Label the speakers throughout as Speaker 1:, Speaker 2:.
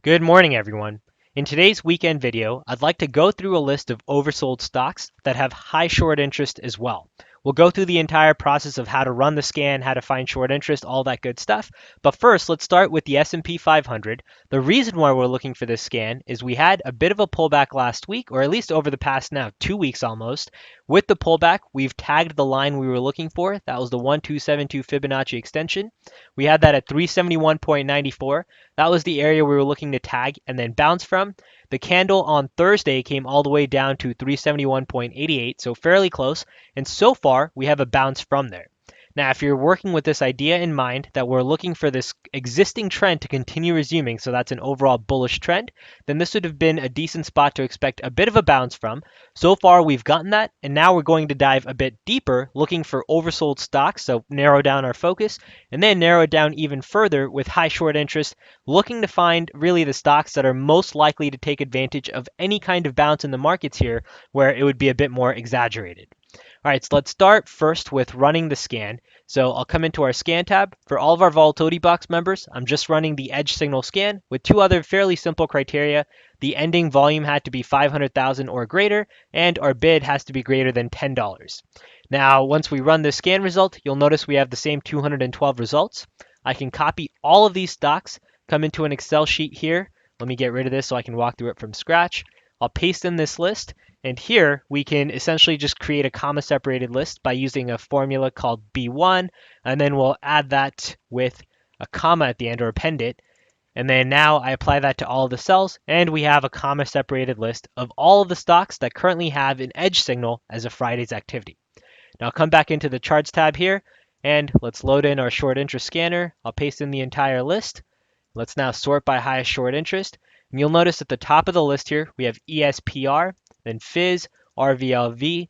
Speaker 1: Good morning, everyone. In today's weekend video, I'd like to go through a list of oversold stocks that have high short interest as well. We'll go through the entire process of how to run the scan, how to find short interest, all that good stuff. But first, let's start with the S&P 500. The reason why we're looking for this scan is we had a bit of a pullback last week, or at least over the past now 2 weeks almost. With the pullback, we've tagged the line we were looking for. That was the 1272 Fibonacci extension. We had that at 371.94. That was the area we were looking to tag and then bounce from. The candle on Thursday came all the way down to 371.88, so fairly close. And so far, we have a bounce from there. Now, if you're working with this idea in mind that we're looking for this existing trend to continue resuming, so that's an overall bullish trend, then this would have been a decent spot to expect a bit of a bounce from. So far, we've gotten that, and now we're going to dive a bit deeper, looking for oversold stocks, so narrow down our focus, and then narrow it down even further with high short interest, looking to find really the stocks that are most likely to take advantage of any kind of bounce in the markets here, where it would be a bit more exaggerated. All right, so let's start first with running the scan. So I'll come into our scan tab. For all of our volatility box members, I'm just running the edge signal scan with two other fairly simple criteria. The ending volume had to be 500,000 or greater, and our bid has to be greater than $10. Now, once we run the scan result, you'll notice we have the same 212 results. I can copy all of these stocks, come into an Excel sheet here. Let me get rid of this so I can walk through it from scratch. I'll paste in this list. And here we can essentially just create a comma separated list by using a formula called B1, and then we'll add that with a comma at the end or append it. And then now I apply that to all of the cells, and we have a comma separated list of all of the stocks that currently have an edge signal as of Friday's activity. Now I'll come back into the charts tab here, and let's load in our short interest scanner. I'll paste in the entire list. Let's now sort by highest short interest. And you'll notice at the top of the list here, we have ESPR, then Fizz, RVLV,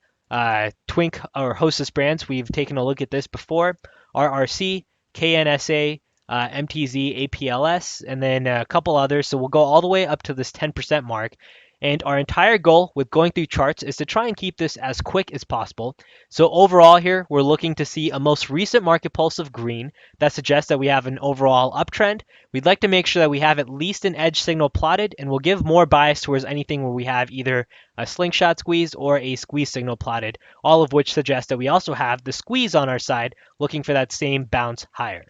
Speaker 1: Twink or Hostess brands. We've taken a look at this before. RRC, KNSA, MTZ, APLS, and then a couple others. So we'll go all the way up to this 10% mark. And our entire goal with going through charts is to try and keep this as quick as possible. So overall here, we're looking to see a most recent market pulse of green. That suggests that we have an overall uptrend. We'd like to make sure that we have at least an edge signal plotted, and we'll give more bias towards anything where we have either a slingshot squeeze or a squeeze signal plotted, all of which suggest that we also have the squeeze on our side, looking for that same bounce higher.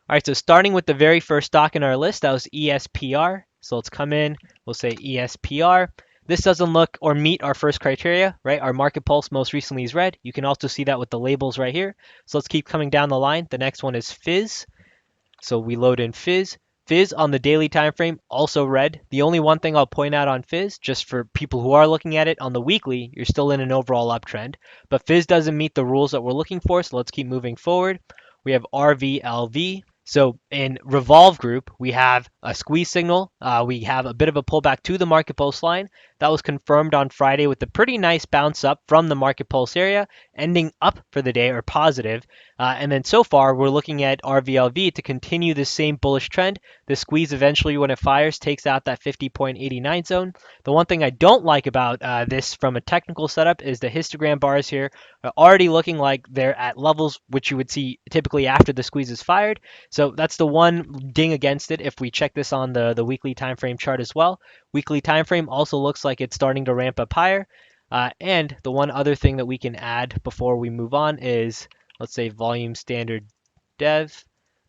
Speaker 1: All right, so starting with the very first stock in our list, that was ESPR. So let's come in, we'll say ESPR. This doesn't look or meet our first criteria, right? Our market pulse most recently is red. You can also see that with the labels right here. So let's keep coming down the line. The next one is Fizz. So we load in Fizz. Fizz on the daily time frame, also red. The only one thing I'll point out on Fizz, just for people who are looking at it on the weekly, you're still in an overall uptrend. But Fizz doesn't meet the rules that we're looking for, so let's keep moving forward. We have RVLV. So in Revolve Group, we have a squeeze signal. We have a bit of a pullback to the market pulse line. That was confirmed on Friday with a pretty nice bounce up from the market pulse area, ending up for the day or positive. And then so far, we're looking at RVLV to continue the same bullish trend. The squeeze eventually, when it fires, takes out that 50.89 zone. The one thing I don't like about this from a technical setup is the histogram bars here are already looking like they're at levels which you would see typically after the squeeze is fired. So that's the one ding against it if we check this on the weekly time frame chart as well. Weekly time frame also looks like it's starting to ramp up higher. And the one other thing that we can add before we move on is, let's say, volume standard dev.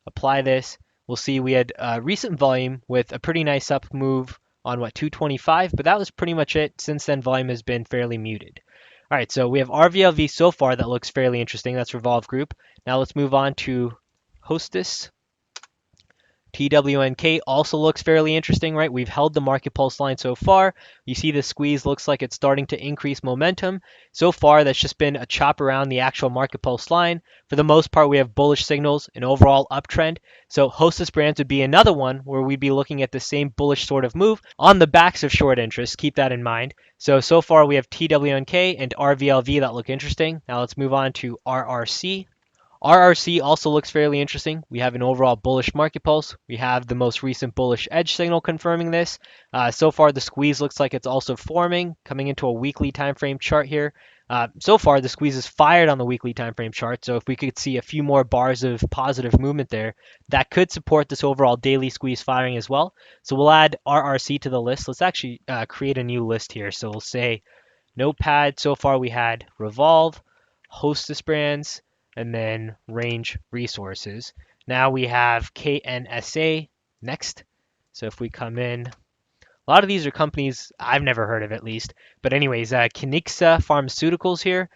Speaker 1: Apply this. We'll see we had recent volume with a pretty nice up move on 225, but that was pretty much it. Since then, volume has been fairly muted. All right, so we have RVLV so far that looks fairly interesting. That's Revolve Group. Now let's move on to Hostess. TWNK also looks fairly interesting, right? We've held the market pulse line so far. You see the squeeze looks like it's starting to increase momentum. So far, that's just been a chop around the actual market pulse line. For the most part, we have bullish signals, an overall uptrend. So Hostess brands would be another one where we'd be looking at the same bullish sort of move on the backs of short interest. Keep that in mind. So far we have TWNK and RVLV that look interesting. Now let's move on to RRC. RRC also looks fairly interesting. We have an overall bullish market pulse. We have the most recent bullish edge signal confirming this. So far, the squeeze looks like it's also forming, coming into a weekly time frame chart here. So far, the squeeze is fired on the weekly time frame chart. So if we could see a few more bars of positive movement there, that could support this overall daily squeeze firing as well. So we'll add RRC to the list. Let's actually create a new list here. So we'll say Notepad. So far we had Revolve, Hostess Brands, and then Range Resources. Now we have KNSA next. So if we come in, a lot of these are companies I've never heard of at least. But anyways, Kinixa Pharmaceuticals here.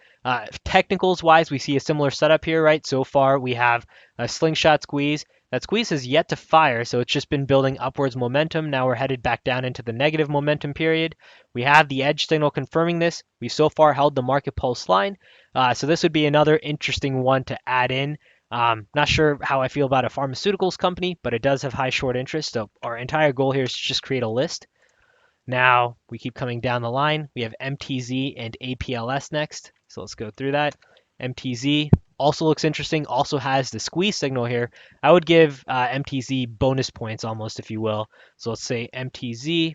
Speaker 1: Technicals wise, we see a similar setup here, right? So far we have a slingshot squeeze. That squeeze has yet to fire, so it's just been building upwards momentum. Now we're headed back down into the negative momentum period. We have the edge signal confirming this. We've so far held the market pulse line. So this would be another interesting one to add in. Not sure how I feel about a pharmaceuticals company, but it does have high short interest. So our entire goal here is to just create a list. Now we keep coming down the line. We have MTZ and APLS next. So let's go through that. MTZ also looks interesting, also has the squeeze signal here. I would give MTZ bonus points almost, if you will. So let's say MTZ,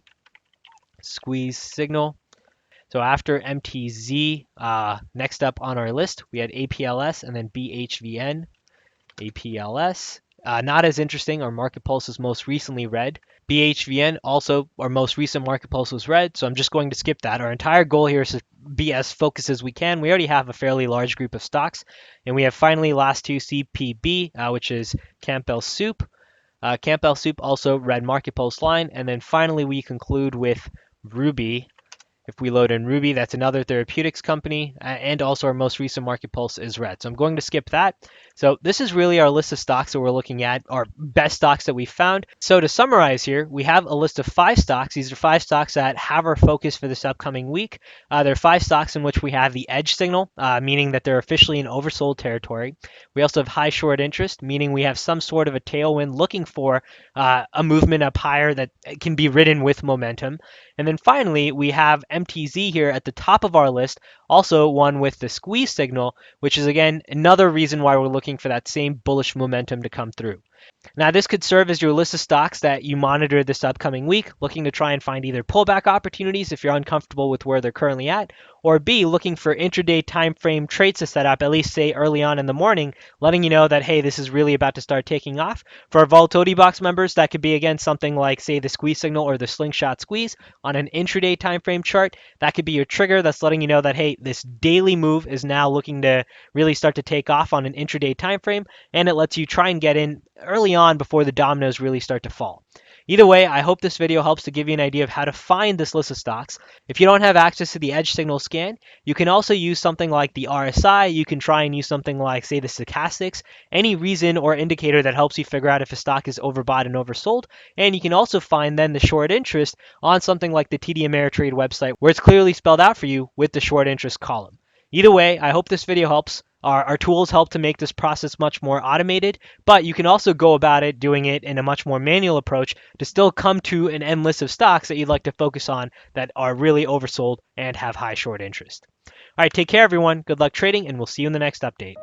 Speaker 1: squeeze signal. So after MTZ, next up on our list, we had APLS and then BHVN. APLS, not as interesting. Our market pulse is most recently red. BHVN, also our most recent market pulse was red, so I'm just going to skip that. Our entire goal here is to be as focused as we can. We already have a fairly large group of stocks, and we have finally last two CPB, which is Campbell Soup. Campbell Soup also red market pulse line, and then finally we conclude with Ruby. If we load in Ruby, that's another therapeutics company, and also our most recent market pulse is red. So I'm going to skip that. So this is really our list of stocks that we're looking at, our best stocks that we found. So to summarize here, we have a list of 5 stocks. These are 5 stocks that have our focus for this upcoming week. There are 5 stocks in which we have the edge signal, meaning that they're officially in oversold territory. We also have high short interest, meaning we have some sort of a tailwind looking for a movement up higher that can be ridden with momentum. And then finally, we have MTZ here at the top of our list, also one with the squeeze signal, which is again another reason why we're looking for that same bullish momentum to come through. Now, this could serve as your list of stocks that you monitor this upcoming week, looking to try and find either pullback opportunities if you're uncomfortable with where they're currently at, or B, looking for intraday time frame trades to set up, at least say early on in the morning, letting you know that, hey, this is really about to start taking off. For our volatility box members, that could be, again, something like, say, the squeeze signal or the slingshot squeeze on an intraday time frame chart. That could be your trigger that's letting you know that, hey, this daily move is now looking to really start to take off on an intraday time frame, and it lets you try and get in early on before the dominoes really start to fall. Either way, I hope this video helps to give you an idea of how to find this list of stocks. If you don't have access to the edge signal scan, you can also use something like the RSI. You can try and use something like, say, the Stochastics, any reason or indicator that helps you figure out if a stock is overbought and oversold. And you can also find then the short interest on something like the TD Ameritrade website, where it's clearly spelled out for you with the short interest column. Either way, I hope this video helps. Our tools help to make this process much more automated, but you can also go about it doing it in a much more manual approach to still come to an end list of stocks that you'd like to focus on that are really oversold and have high short interest. All right, take care, everyone. Good luck trading, and we'll see you in the next update.